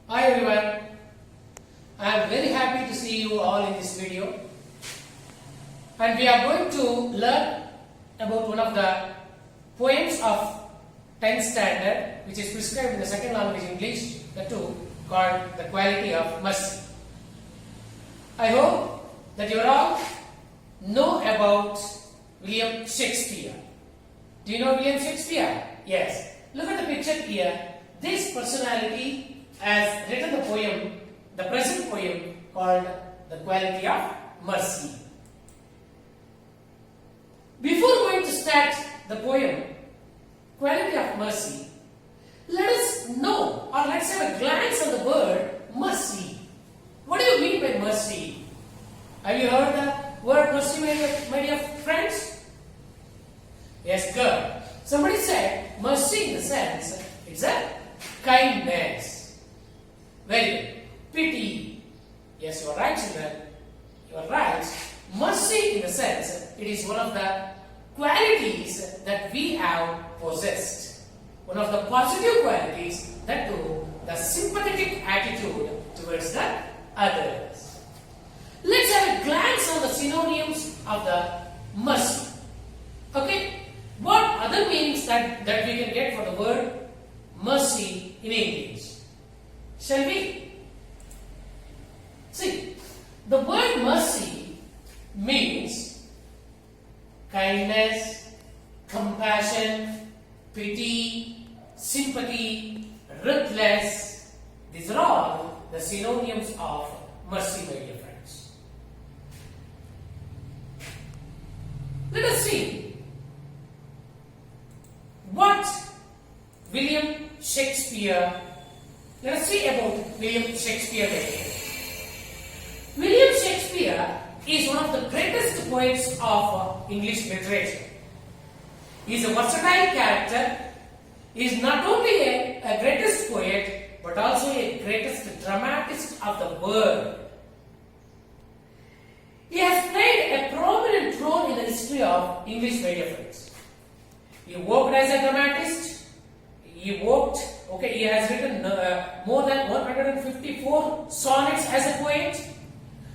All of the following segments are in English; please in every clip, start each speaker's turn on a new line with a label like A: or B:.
A: Hi everyone, I am very happy to see you all in this video, and we are going to learn about one of the poems of 10th standard which is prescribed in the second language English, the two, called The Quality of Mercy. I hope that you all know about William Shakespeare. Do you know William Shakespeare? Yes. Look at the picture here. This personality has written the poem, the present poem called The Quality of Mercy. Before going to start the poem, Quality of Mercy, let us know or let's have a glance on the word mercy. What do you mean by mercy? Have you heard the word mercy, my dear friends? Yes, good. Somebody said mercy in the sense it's a kindness. Very good. Pity. Yes, you are right, children. You are right. Mercy in the sense it is one of the qualities that we have possessed. One of the positive qualities that do the sympathetic attitude towards the others. Let's have a glance on the synonyms of the mercy. Okay? What other meanings that we can get for the word mercy in English? Shall we? See, the word mercy means kindness, compassion, pity, sympathy, ruthless. These are all the synonyms of mercy, my dear friends. Let us see what William Shakespeare. Let us see about William Shakespeare. William Shakespeare is one of the greatest poets of English literature. He is a versatile character. He is not only a greatest poet but also a greatest dramatist of the world. He has played a prominent role in the history of English media friends. He worked as a dramatist. He has written more than 154 sonnets as a poet,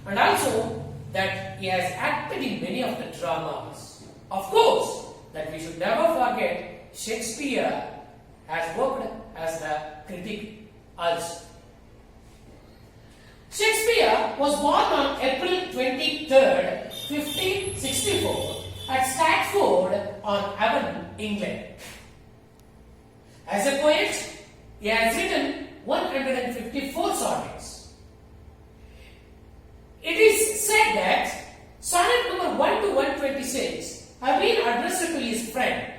A: and also that he has acted in many of the dramas. Of course, that we should never forget, Shakespeare has worked as the critic also. Shakespeare was born on April 23rd, 1564 at Stratford-on-Avon, England. As a poet, he has written 154 sonnets. It is said that sonnet number 1 to 126 have been addressed to his friend,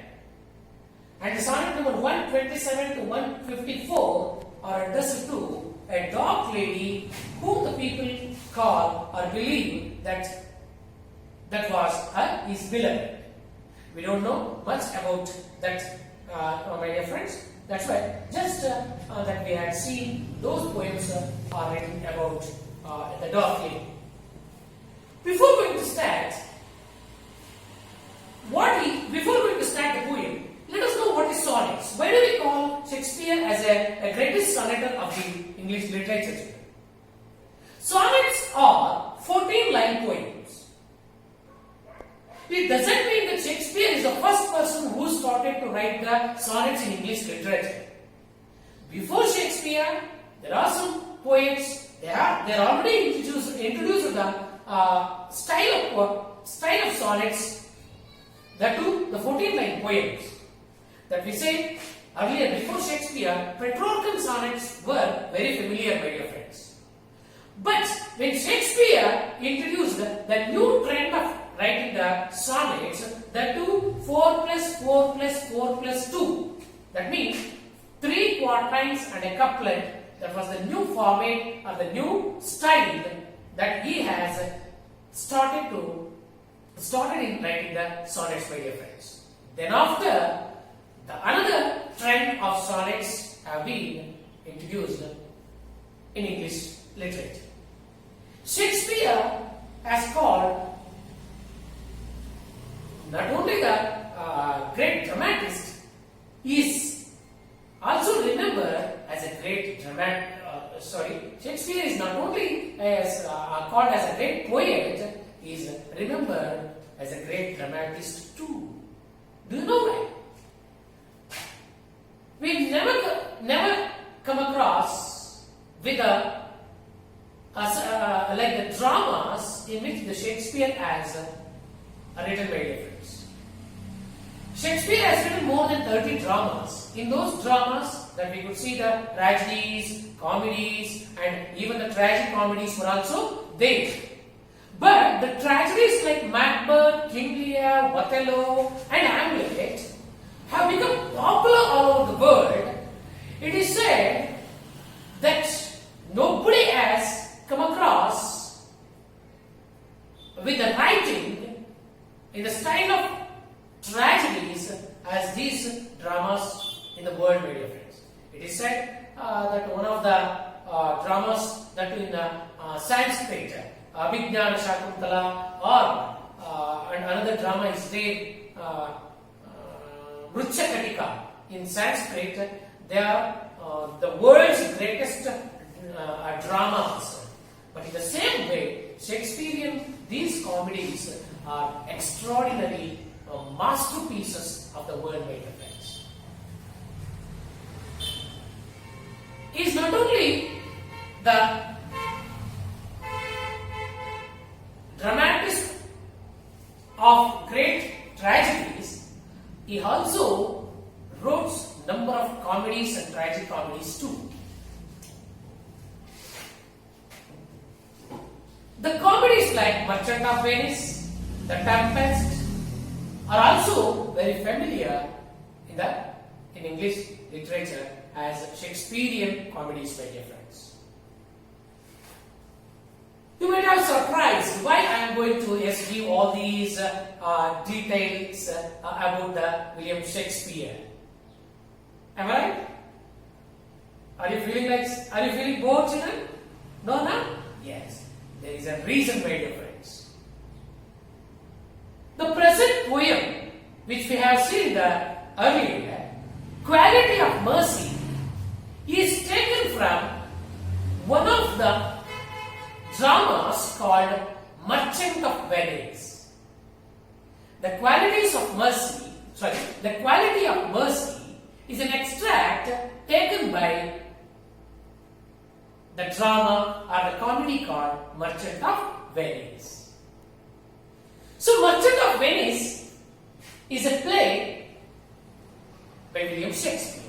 A: and the sonnet number 127 to 154 are addressed to a dark lady whom the people call or believe that was his beloved. We don't know much about that, my dear friends. That's why just that we had seen those poems are written about the dark lady. Before going to start the poem, let us know what is sonnets. Why do we call Shakespeare as a greatest sonneter of the English literature? Sonnets are 14-line poems. It doesn't mean that Shakespeare is the first person who started to write the sonnets in English literature. Before Shakespeare, there are some poets. They are already introduced the style of sonnets, that too the 14-line poems. That we say earlier, before Shakespeare, Petrarchan sonnets were very familiar, my dear friends. But when Shakespeare introduced the new trend of writing the sonnets, that too 4 plus 4 plus 4 plus 2. That means 3 quatrains and a couplet. That was the new format or the new style that he has started in writing the sonnets, my dear friends. Then after, another trend of sonnets have been introduced in English literature. Shakespeare has called not only the great dramatist, he is also remembered as a great Shakespeare is not only called as a great poet, he is remembered as a great dramatist too. Do you know why? We never come across with like the dramas in which the Shakespeare has written by difference. Shakespeare has written more than 30 dramas. In those dramas that we could see the tragedies, comedies, and even the tragic comedies were also there. But the tragedies like Macbeth, King Lear, Othello, and Hamlet have become popular all over the world. It is said that nobody has come across with the writing in the style of tragedies as these dramas in the world, my dear friends. It is said that one of the dramas that in Sanskrit, Vijnana Shakuntala, or and another drama is there, Vrutchakatika in Sanskrit. They are the world's greatest dramas. But in the same way, Shakespearean, these comedies are extraordinary masterpieces of the world, my dear friends. He is not only the dramatist of great tragedies, he also wrote number of comedies and tragic comedies too. The comedies like Merchant of Venice, The Tempest are also very familiar in English literature as Shakespearean comedies, my dear friends. You might have surprised why I am going to give all these details about the William Shakespeare. Am I right? Are you feeling bored, children? No? Yes. There is a reason, my dear friends. The present poem, which we have seen earlier, Quality of Mercy, is taken from one of the dramas called Merchant of Venice. The Quality of Mercy is an extract taken by the drama or the comedy called Merchant of Venice. So, Merchant of Venice is a play by William Shakespeare.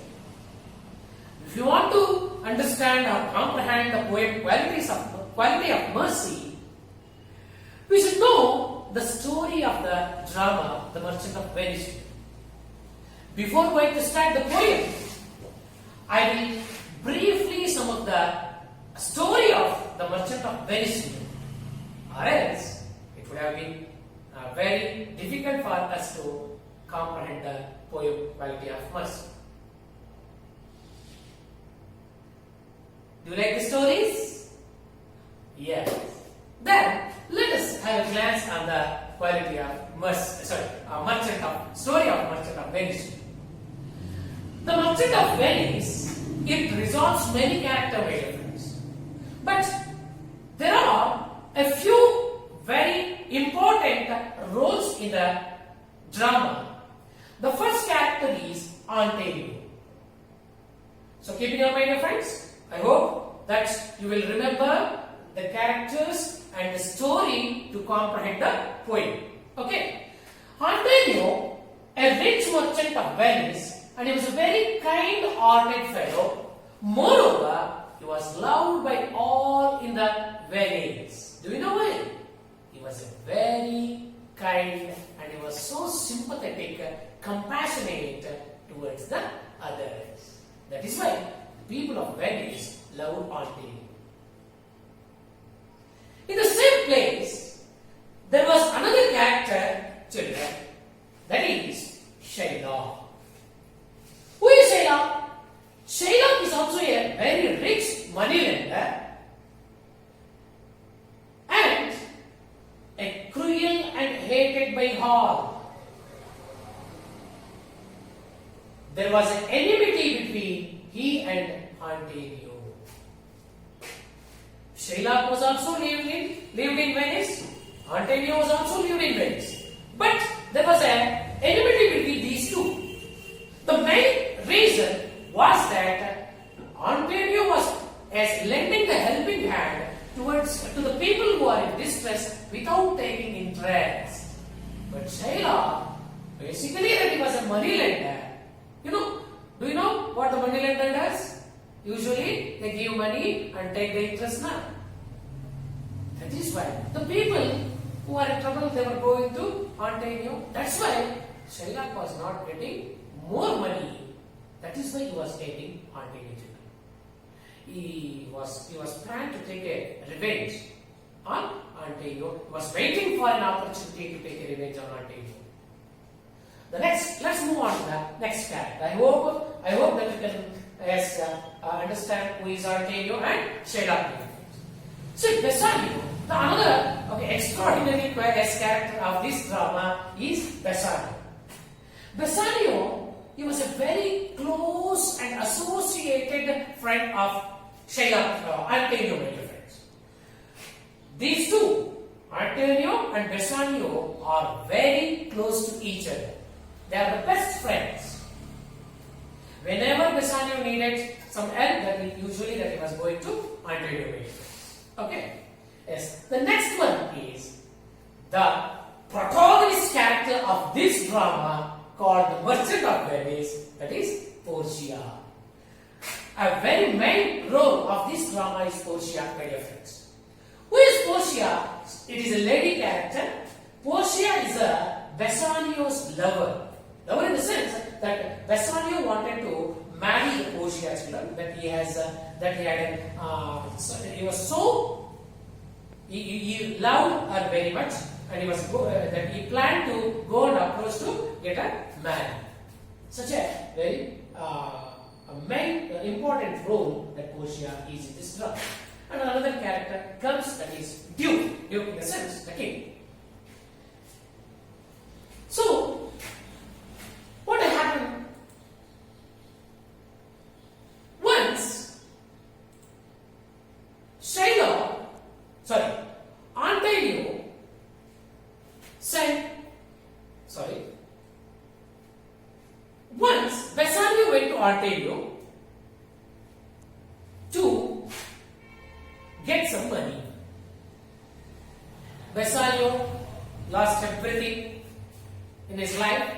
A: If you want to understand or comprehend the poem Quality of Mercy, we should know the story of the drama, The Merchant of Venice. Before going to start the poem, I will briefly some of the story of The Merchant of Venice, or else it would have been very difficult for us to comprehend the poem Quality of Mercy. Do you like the stories? Yes. Then let us have a glance on the Quality of Mercy. Story of Merchant of Venice. The Merchant of Venice, it resolves many character variations, but there are a few very important roles in the drama. The first character is Ontario. So keep in your mind, my friends. I hope that you will remember the characters and the story to comprehend the poem. Okay. Ontario, a rich merchant of Venice, and he was a very kind-hearted fellow. Moreover, he was loved by all in the Venice. Do you know why? He was a very kind and he was so sympathetic, compassionate towards the others. That is why the people of Venice loved Ontario. In the same place, there was another character, children, that is Shylock. Who is Shylock? Shylock is also a very rich moneylender and a cruel and hated by all. There was an enmity between he and Ontario. Shylock was also lived in Venice. Antonio was also lived in Venice. But there was an enmity between these two. The main reason was that Antonio was as lending the helping hand to the people who are in distress without taking interest. But Shylock, basically that he was a money lender. Do you know what the money lender does? Usually they give money and take the interest now. That is why the people who are in trouble, they were going to Antonio. That's why Shylock was not getting more money. That is why he was taking Antonio. He was trying to take a revenge on Antonio. He was waiting for an opportunity to take a revenge on Antonio. Let's move on to the next character. I hope that you can understand who is Antonio and Shylock. So Bassanio, the another extraordinary character of this drama is Bassanio. Bassanio, he was a very close and associated friend of Shylock, Antonio, my dear friends. These two, Antonio and Bassanio, are very close to each other. They are the best friends. Whenever Bassanio needed some help, he was going to Antonio. Okay. Yes. The next one is the protagonist character of this drama called the Merchant of Venice, that is Portia. A very main role of this drama is Portia, my dear friends. Who is Portia? It is a lady character. Portia is a Bassanio's lover. Lover in the sense that Bassanio wanted to marry the Portia children, he loved her very much, and he planned to go and approach to get her married. Such a very main important role that Portia is in this drama. And another character comes, that is Duke. Duke in the sense, the king. So, what happened? Once, Antonio once Bassanio went to Antonio to get some money. Bassanio lost everything in his life,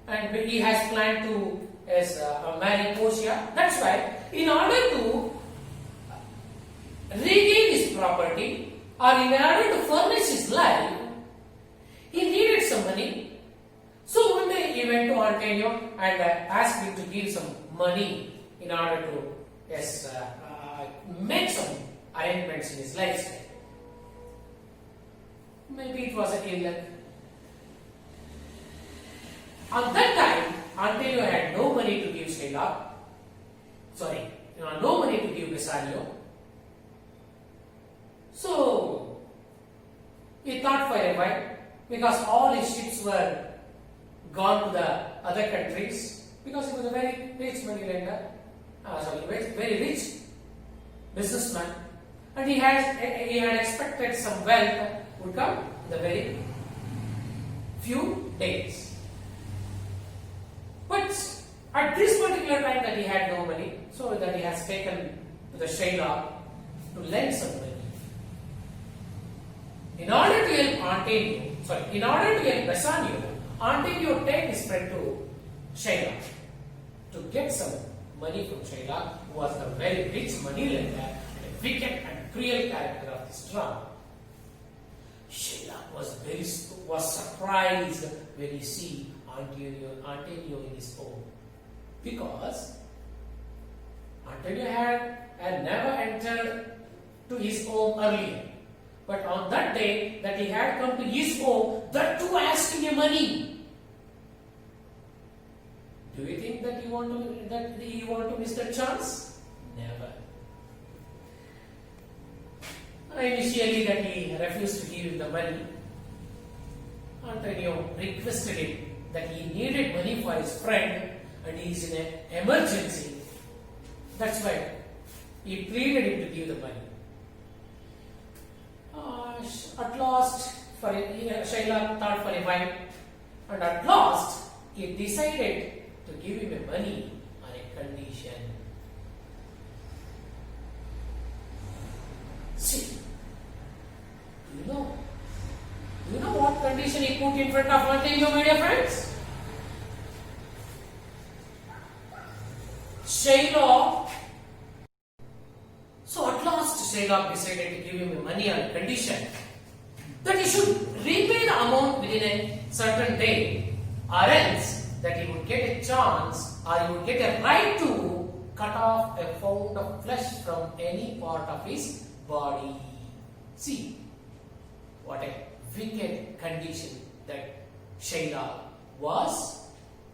A: and he has planned to marry Portia. That's why, in order to regain his property, or in order to furnish his life, he needed some money. So one day he went to Antonio and asked him to give some money in order to make some arrangements in his lifestyle. Maybe it was a ill luck. At that time, Antonio had no money to give no money to give Bassanio. So he thought for a while, because all his ships were gone to the other countries, because he was a very rich moneylender, very rich businessman, and he had expected some wealth would come in the very few days. But at this particular time that he had no money, so that he has taken to the Shylock to lend some money. In order to help Bassanio, Antonio take his friend to Shylock to get some money from Shylock, who was a very rich moneylender and a wicked and cruel character of this drama. Shylock was surprised when he see Antonio in his home, because Antonio had never entered to his home earlier. But on that day that he had come to his home, that too asking him money. Do you think that he want to miss that chance? Never. Initially, that he refused to give him the money. Antonio requested him that he needed money for his friend and he is in an emergency. That's why he pleaded him to give the money. Shylock thought for a while, and at last he decided to give him a money on a condition. See, do you know what condition he put in front of Antonio, my dear friends? Shylock. So at last Shylock decided to give him money on a condition that he should repay the amount within a certain day, or else that he would get a chance or he would get a right to cut off a pound of flesh from any part of his body. See, what a wicked condition that Shylock was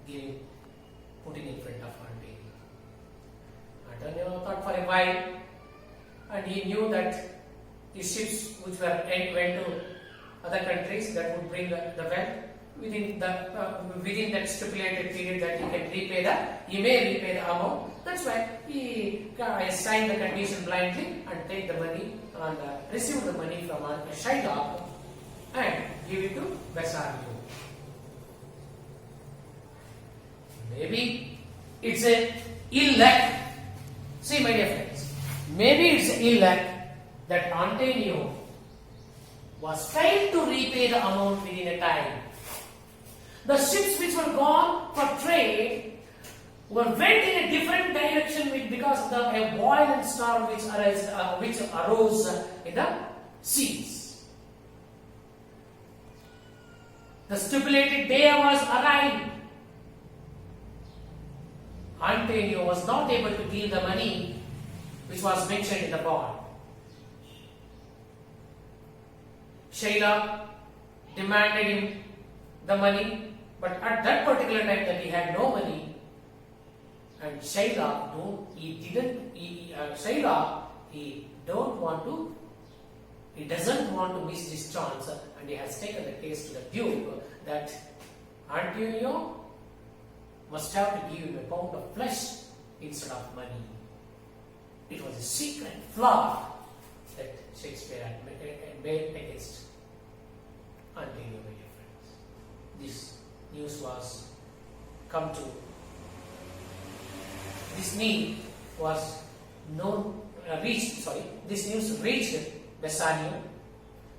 A: putting in front of Antonio. Antonio thought for a while, and he knew that the ships which went to other countries that would bring the wealth within that stipulated period that he may repay the amount. That's why he signed the condition blindly and take the money and receive the money from Shylock and give it to Bassanio. Maybe it's a ill luck. See, my dear friends, maybe it's ill luck that Antonio was failed to repay the amount within a time. The ships which were gone for trade went in a different direction because of a violent storm which arose in the seas. The stipulated day was arrived. Antonio was not able to give the money which was mentioned in the bond. Shylock demanded him the money, but at that particular time that he had no money, and Shylock doesn't want to miss this chance, and he has taken the case to the Duke that Antonio must have to give him a pound of flesh instead of money. It was a secret plot that Shakespeare had made against Antonio, my dear friends. This news was this news reached Bassanio,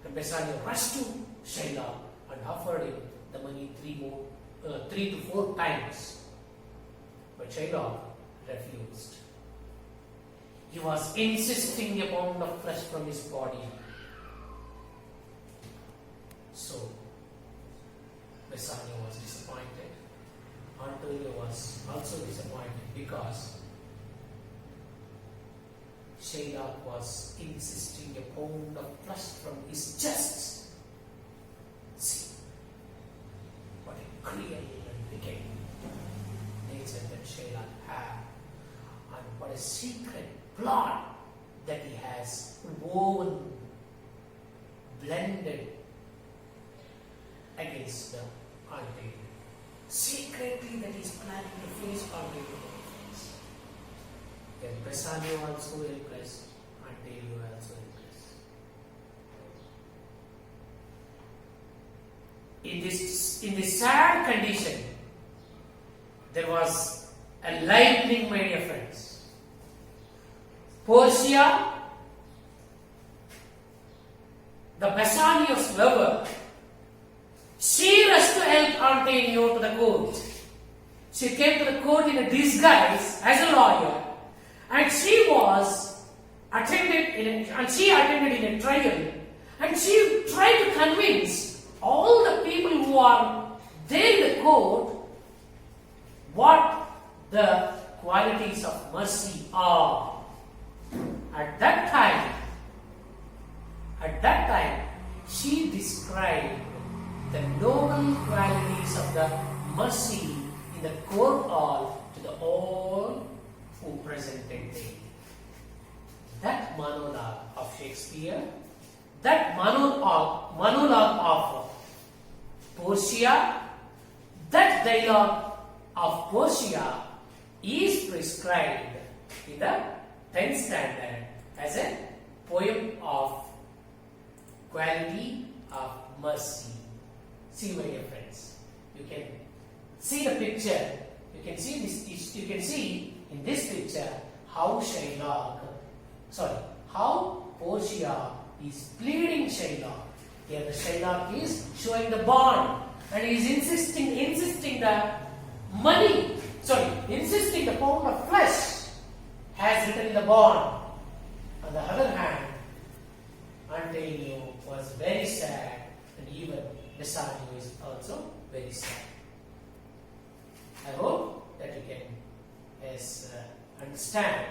A: and Bassanio rushed to Shylock and offered him the money 3 to 4 times. But Shylock refused. He was insisting a pound of flesh from his body. So, Bassanio was disappointed. Antonio was also disappointed because Shylock was insisting a pound of flesh from his chest. See, what a cruel and wicked nature that Shylock had, and what a secret plot that he has woven, blended against the Antonio. Secretly that he is planning to face Antonio. Then Bassanio also helpless, Antonio also helpless. In this sad condition, there was a lightning, my dear friends. Portia, the Bassanio's lover, she rushed to help Antonio to the court. She came to the court in a disguise as a lawyer, and she attended in a trial, and she tried to convince all the people who are there in the court what the qualities of mercy are. At that time, she described the noble qualities of the mercy in the court hall to the all who presented there. That monologue of Shakespeare, that monologue of Portia, that dialogue of Portia is prescribed in the 10th standard as a poem of quality of mercy. See, my dear friends, you can see the picture. You can see this. You can see in this picture how how Portia is pleading Shylock. Here the Shylock is showing the bond and he is insisting the money. Insisting the pound of flesh has written in the bond. On the other hand, Antonio was very sad, and even Bassanio is also very sad. I hope that you can understand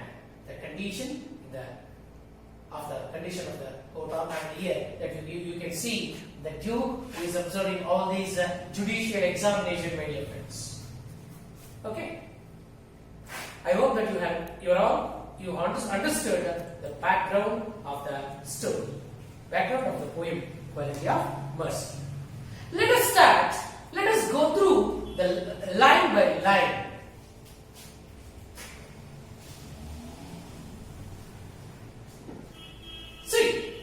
A: the condition of the court of and here that you can see the Duke who is observing all these judicial examination, my dear friends. Okay. I hope that you understood the background of the story, background of the poem Quality of Mercy. Let us start. Let us go through the line by line. See,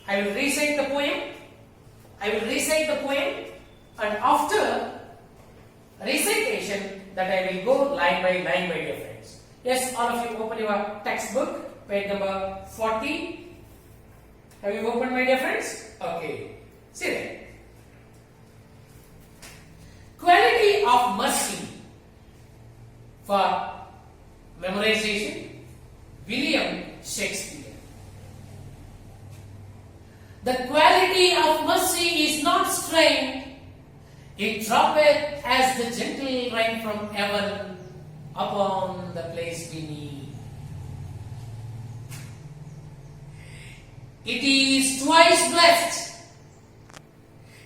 A: I will recite the poem. And after recitation, that I will go line by line, my dear friends. Yes, all of you open your textbook, page number 40. Have you opened, my dear friends? Okay. See there. Quality of mercy. For memorization, William Shakespeare. The quality of mercy is not strained. It droppeth as the gentle rain from heaven upon the place beneath. It is twice blessed.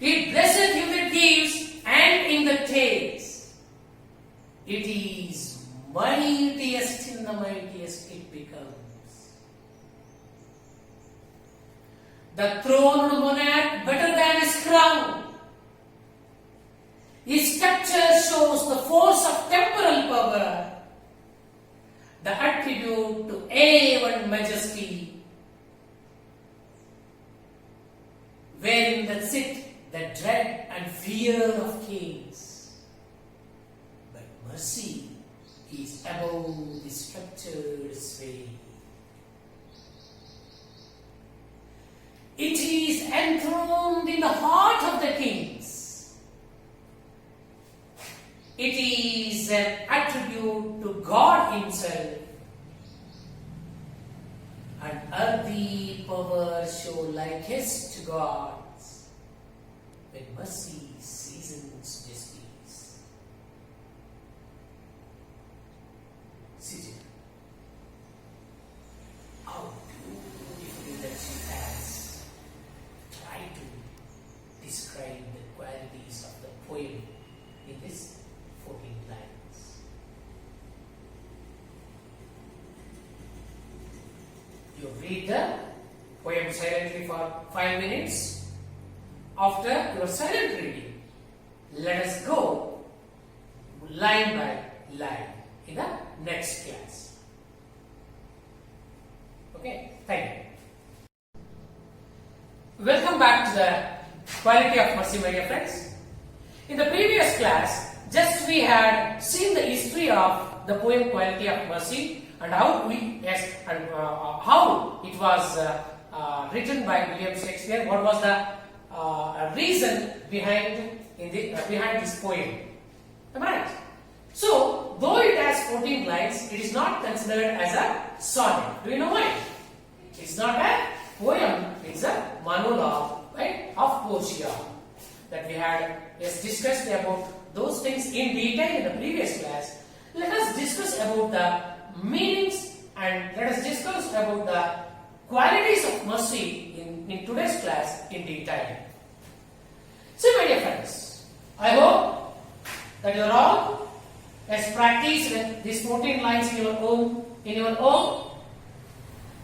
A: It blesseth him that gives and in that takes. It is mightiest in the mightiest it becomes. The throned monarch better than his crown. His sculpture shows the force of temporal power, the attribute to awe and majesty, wherein that sit the dread and fear of kings. But mercy is above the structured sway. It is enthroned in the heart of the kings. It is an attribute to God Himself. And earthly power show likest to God's, when mercy seasons justice. See how beautifully that she has tried to describe the qualities of the poem in this 14 lines. You read the poem silently for 5 minutes. After your silent reading, let us go line by line in the next class. Okay, thank you. Welcome back to the Quality of Mercy, my dear friends. In the previous class, just we had seen the history of the poem Quality of Mercy and how how it was written by William Shakespeare. What was the reason behind this poem? Am I right? So, though it has 14 lines, it is not considered as a sonnet. Do you know why? It's not a poem; it's a monologue, right, of Portia that we had discussed about those things in detail in the previous class. Let us discuss about the meanings and let us discuss about the qualities of mercy in today's class in detail. So, my dear friends, I hope that you are all has practiced these 14 lines in your own.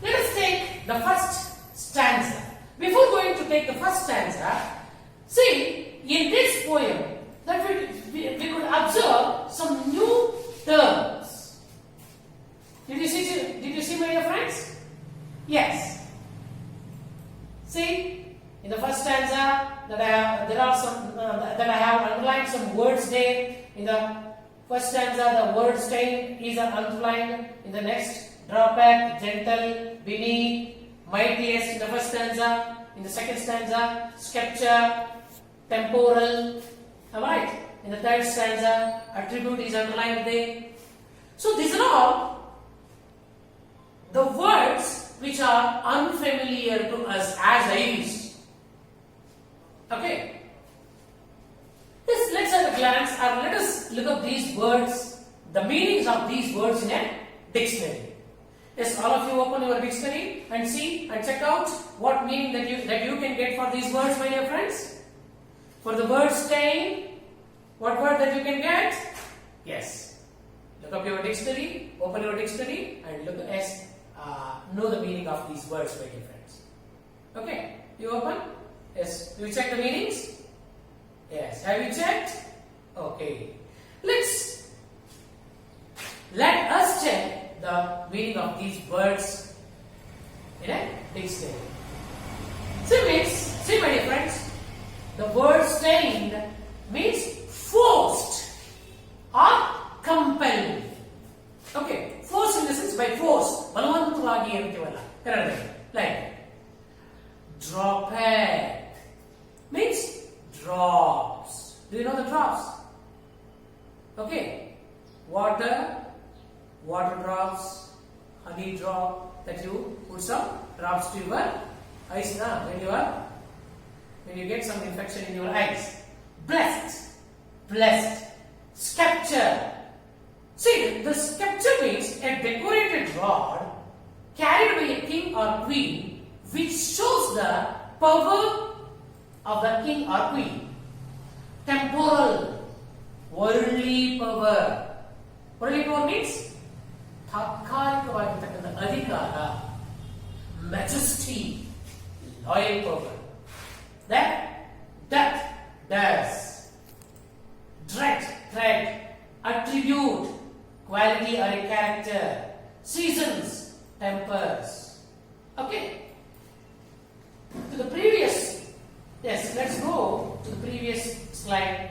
A: Let us take the first stanza. Before going to take the first stanza, see, in this poem that we could observe some new terms. Did you see, my dear friends? Yes. See, in the first stanza, there are some that I have underlined some words there. In the first stanza, the word stain is underlined. In the next, drawback, gentle, beneath, mightiest in the first stanza. In the second stanza, sculpture, temporal. Alright. In the third stanza, attribute is underlined there. So these are all the words which are unfamiliar to us as Irish. Okay. Yes, let's have a glance and let us look up these words, the meanings of these words in a dictionary. Yes, all of you open your dictionary and see and check out what meaning that you can get for these words, my dear friends. For the word stain, what word that you can get? Yes. Look up your dictionary, open your dictionary and look know the meaning of these words, my dear friends. Okay, you open? Yes, you check the meanings? Yes, have you checked? Okay. Let us check the meaning of these words in a dictionary. See my dear friends, the word stained means forced or compelled. Okay, force in the sense by force. Balawantulagi antivalla. Correct. Like drawback means drops. Do you know the drops? Okay, water drops, honey drop, that you put some drops to your eyes when you get some infection in your eyes. Blessed, sculpture. See, the sculpture means a decorated rod carried by a king or queen, which shows the power of the king or queen. Temporal, worldly power. Worldly power means ತಾತ್ಕಾಲಿಕವಾಗಿರತಕ್ಕಂಥ ಅಧಿಕಾರ, majesty, loyal power. That does, dread, attribute, quality or a character, seasons, tempers. Okay. To the previous, yes, let's go to the previous slide,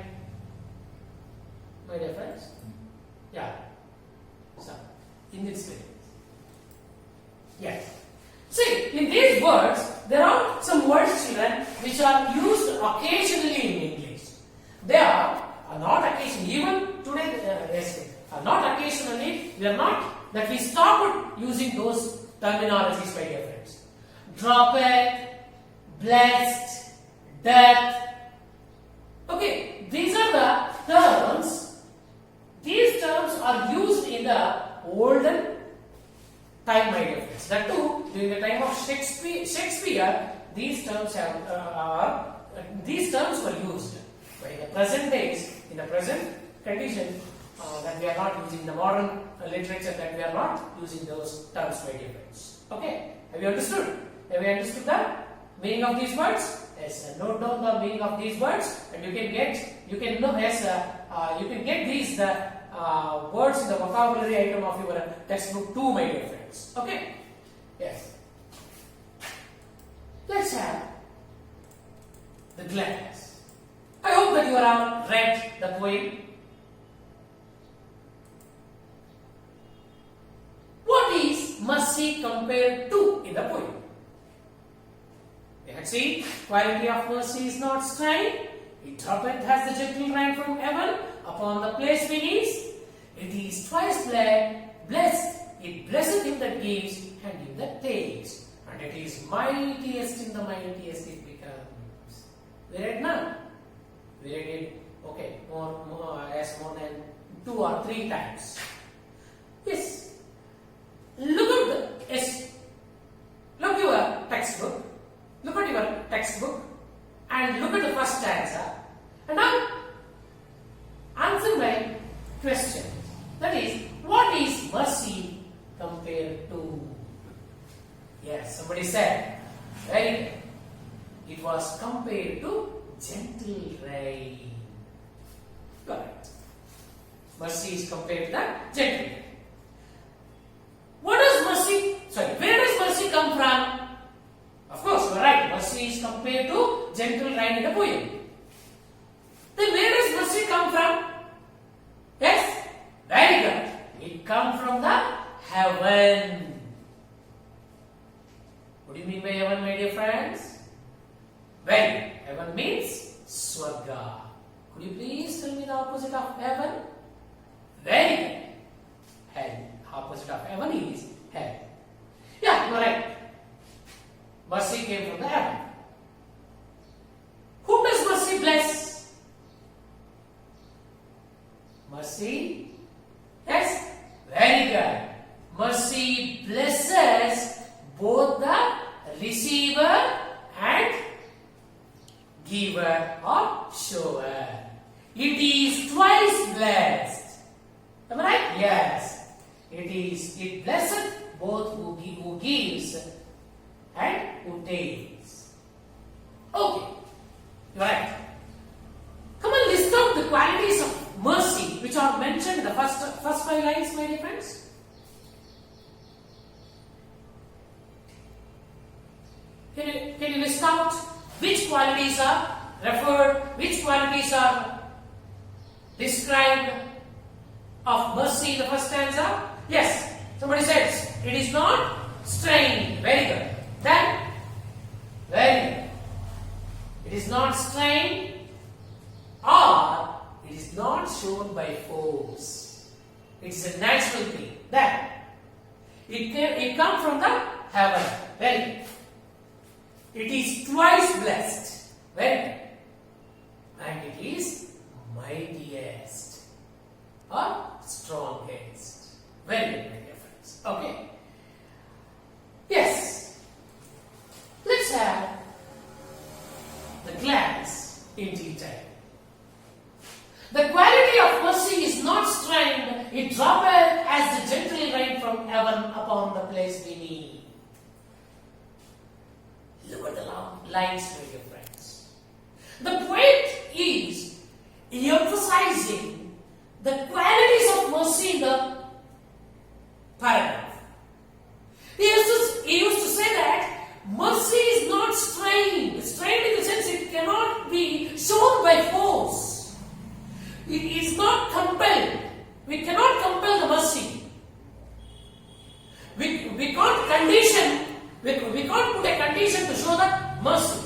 A: my dear friends. Yeah. So, in this way. Yes. See, in these words, there are some words, children, which are used occasionally in English. They are not occasionally, even today, not occasionally, we are not, that we stopped using those terminologies, my dear friends. Drawback, blessed, death. Okay, these are the terms. These terms are used in the olden time, my dear friends. That too, during the time of Shakespeare, these terms were used. But in the present days, in the present condition, that we are not using the modern literature, that we are not using those terms, my dear friends. Okay, have you understood? Have you understood the meaning of these words? Yes, note down the meaning of these words, and you can get these words in the vocabulary item of your textbook too, my dear friends. Okay? Yes. Let's have the glance. I hope that you have read the poem. What is mercy compared to in the poem? We had seen quality of mercy is not strained. It droppeth has the gentle rain from heaven upon the place Venice. It is twice blessed. It blesseth him that gives and him that takes. And it is mightiest in the mightiest it becomes. We read now. We read it, okay, more than 2 or 3 times. Yes. Look at your textbook. Look at your textbook and look at the first stanza. And now answer my question. That is, what is mercy compared to? Yes, somebody said, right? It was compared to gentle rain. Correct. Mercy is compared to that gentle rain. Where does mercy come from? Of course, you are right. Mercy is compared to gentle rain. line in the poem. Then where does mercy come from? Yes? Very good. It comes from the heaven. What do you mean by heaven, my dear friends? Well, heaven means Swarga. Could you please tell me the opposite of heaven? Very good. Hell. Opposite of heaven is hell. Yeah, you are right. Mercy came from the heaven. Whom does mercy bless? Mercy? Yes? Very good. Mercy blesses both the receiver and giver or shower. It is twice blessed. Am I right? Yes. It blesseth both who gives and who takes. Okay. Right. Come on, list out the qualities of mercy which are mentioned in the first 5 lines, my dear friends. Can you list out which qualities are referred, which qualities are described of mercy in the first stanza? Yes. Somebody says, it is not strained. Very good. Then, very good. It is not strained or it is not shown by force. It is a natural thing. Then, it comes from the heaven. Very good. It is twice blessed. Very good. And it is mightiest or strongest. Very good, my dear friends. Okay. Yes. Let's have the glance in detail. The quality of mercy is not strained, it droppeth as the gentle rain from heaven upon the place beneath. Look at the long lines, my dear friends. The poet is emphasizing the qualities of mercy in the paragraph. He used to say that mercy is not strained. Strained in the sense it cannot be shown by force. It is not compelled. We cannot compel the mercy. We can't condition. We can't put a condition to show that mercy.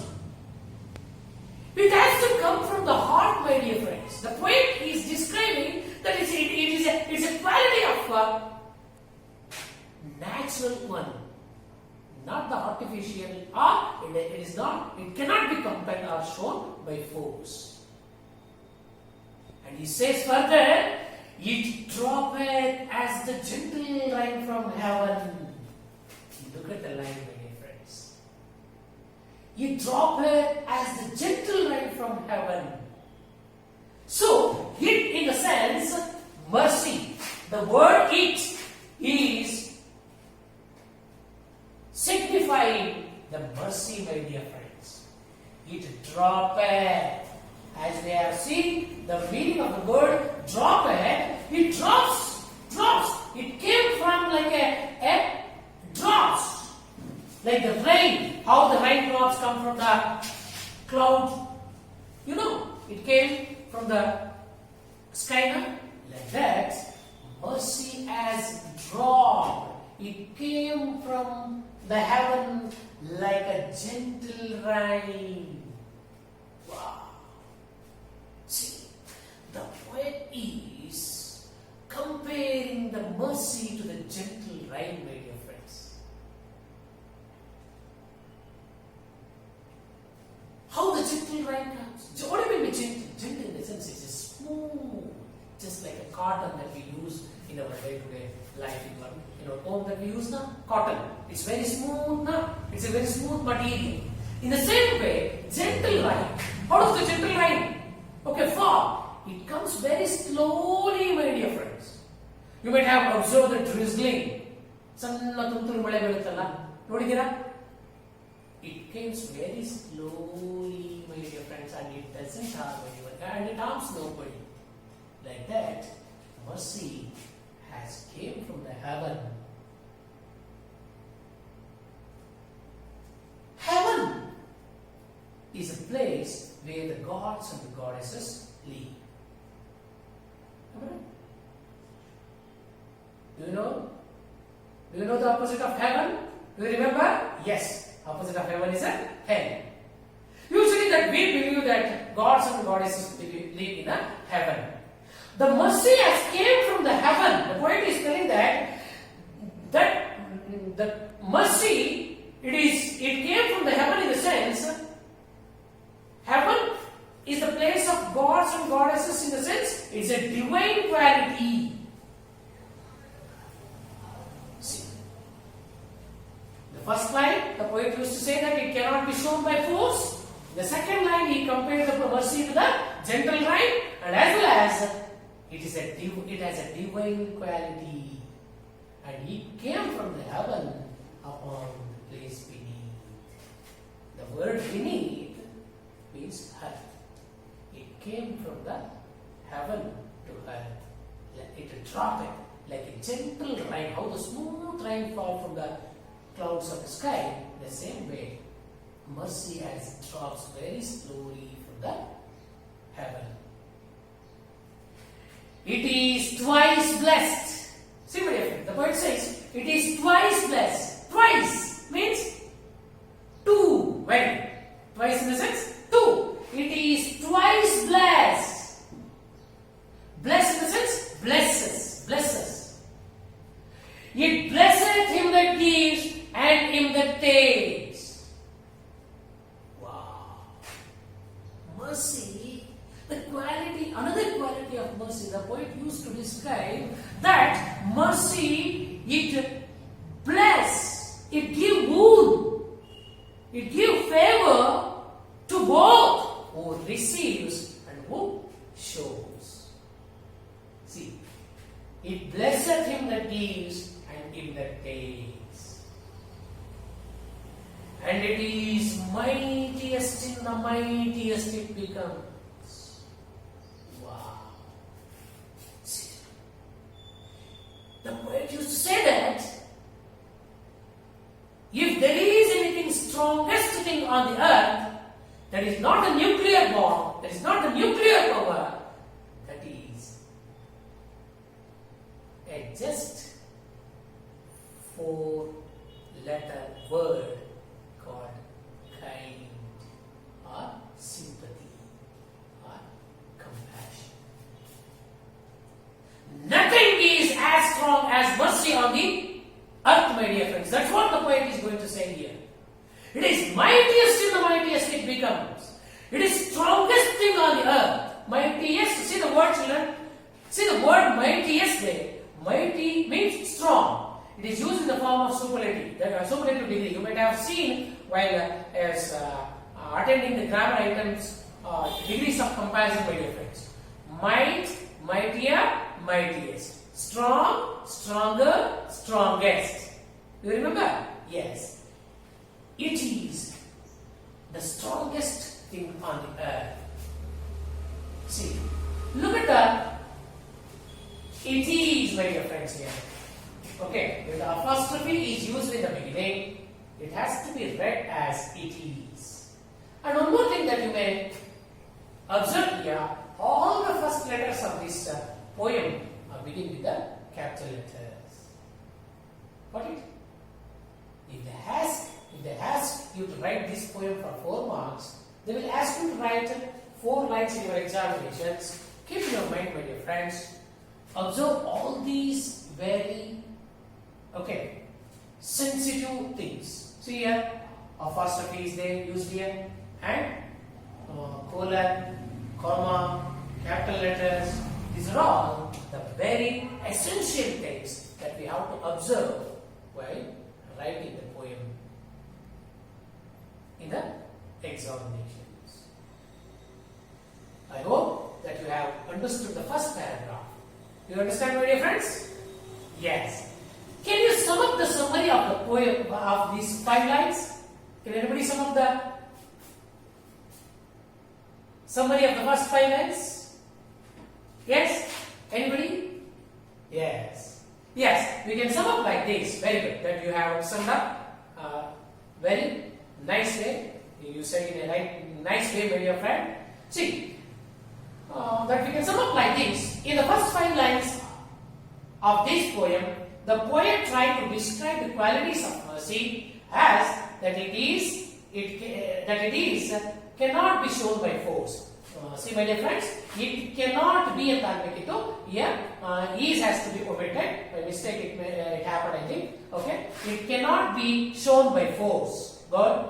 A: It has to come from the heart, my dear friends. The poet is describing that it's a quality of natural one, not the artificial, or it cannot be compelled or shown by force. And he says further, it droppeth as the gentle rain from heaven. Look at the line, my dear friends. It droppeth as the gentle rain from heaven. So, it in a sense, mercy. The word it is signifying the mercy, my dear friends. It droppeth. As we have seen, the meaning of the word droppeth, it drops. It came from like a drops. Like the rain, how the raindrops come from the cloud. You know, it came from the sky. Like that, mercy has dropped. It came from the heaven like a gentle rain. Wow. See, the poet is comparing the mercy to the gentle rain, my dear friends. How the gentle rain comes? What do you mean by gentle? Gentle in the sense it is smooth, just like a cotton that we use in our day-to-day life. In our home that we use now, cotton. It's very smooth now. It's a very smooth material. In the same way, gentle rain. How does the gentle rain? Okay, fall. It comes very slowly, my dear friends. You might have observed the drizzling. It comes very slowly, my dear friends, and it doesn't harm anyone, and it harms nobody. Like that, mercy has came from the heaven. Heaven is a place where the gods and the goddesses live. Do you know? Do you know the opposite of heaven? Do you remember? Yes, opposite of heaven is a hell. Usually that we believe that gods and goddesses live in a heaven. The mercy has came from the heaven. The poet is telling that the mercy it came from the heaven in the sense heaven is the place of gods and goddesses in the sense it's a divine quality. See, the first line the poet used to say that it cannot be shown by force. The second line he compared the mercy to the gentle right, and as well as it has a divine quality, and it came from the heaven upon the place beneath. The word beneath means earth. It came from the heaven to earth. It dropped like a gentle rain. How the smooth rain falls from the clouds of the sky, the same way mercy as it drops very slowly from the heaven. It is twice blessed. See my dear friend, the poet says it is twice blessed. Twice means two. When? Twice in the sense two. It is twice blessed. Blessed in the sense blesses. Blesses. It blesseth him that gives and him that takes. Wow. Mercy. The quality, another quality of mercy, the poet used to describe that mercy, it bless, it give boon, it give favor to both who receives and who shows. See, it blesseth him that gives and him that takes. And it is mightiest in the mightiest it becomes. The poet used to say that if there is anything strongest thing on the earth, that is not a nuclear bomb, that is not a nuclear power, that is a just 4-letter word called kind or sympathy or compassion. Nothing is as strong as mercy on the earth, my dear friends. That's what the poet is going to say here. It is mightiest in the mightiest it becomes. It is strongest thing on the earth. Mightiest. See the word, children. See the word mightiest there. Mighty means strong. It is used in the form of superlative. The superlative degree. You might have seen while attending the grammar items degrees of comparison, my dear friends. Might, mightier, mightiest. Strong, stronger, strongest. Do you remember? Yes. It is the strongest thing on the earth. See, look at that. It is, my dear friends, here. Okay, when the apostrophe is used in the beginning, it has to be read as it is. And one more thing that you may observe here, all the first letters of this poem begin with the capital letters. Got it? If they ask you to write this poem for 4 marks, they will ask you to write 4 lines in your examinations. Keep in your mind, my dear friends. Observe all these very sensitive things. See here, apostrophe is there used here, and colon, comma, capital letters. These are all the very essential things that we have to observe while writing the poem in the examinations. I hope that you have understood the first paragraph. Do you understand, my dear friends? Yes. Can you sum up the summary of the poem of these 5 lines? Can anybody sum up the summary of the first 5 lines? Yes? Anybody? Yes. Yes, we can sum up like this. Very good. That you have summed up very nice way. You say in a nice way, my dear friend. See, that we can sum up like this. In the first 5 lines of this poem, the poet tried to describe the qualities of mercy as that it is cannot be shown by force. See, my dear friends, it cannot be a tarmikito. Here, is has to be omitted. By mistake, it happened, I think. Okay, it cannot be shown by force. Good.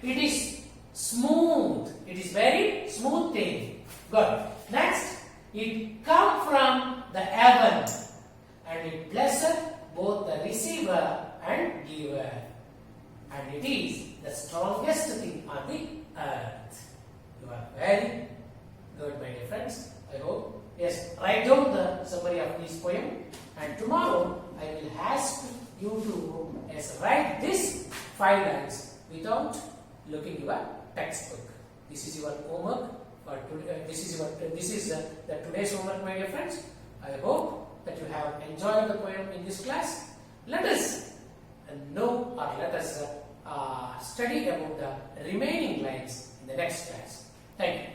A: It is smooth. It is very smooth thing. Good. Next, it come from the heaven, and it blesseth both the receiver and giver, and it is the strongest thing on the earth. You are very good, my dear friends. I hope. Yes, write down the summary of this poem, and tomorrow I will ask you to write this 5 lines without looking your textbook. This is your homework. This is the today's homework, my dear friends. I hope that you have enjoyed the poem in this class. Let us know, or let us study about the remaining lines in the next class. Thank you.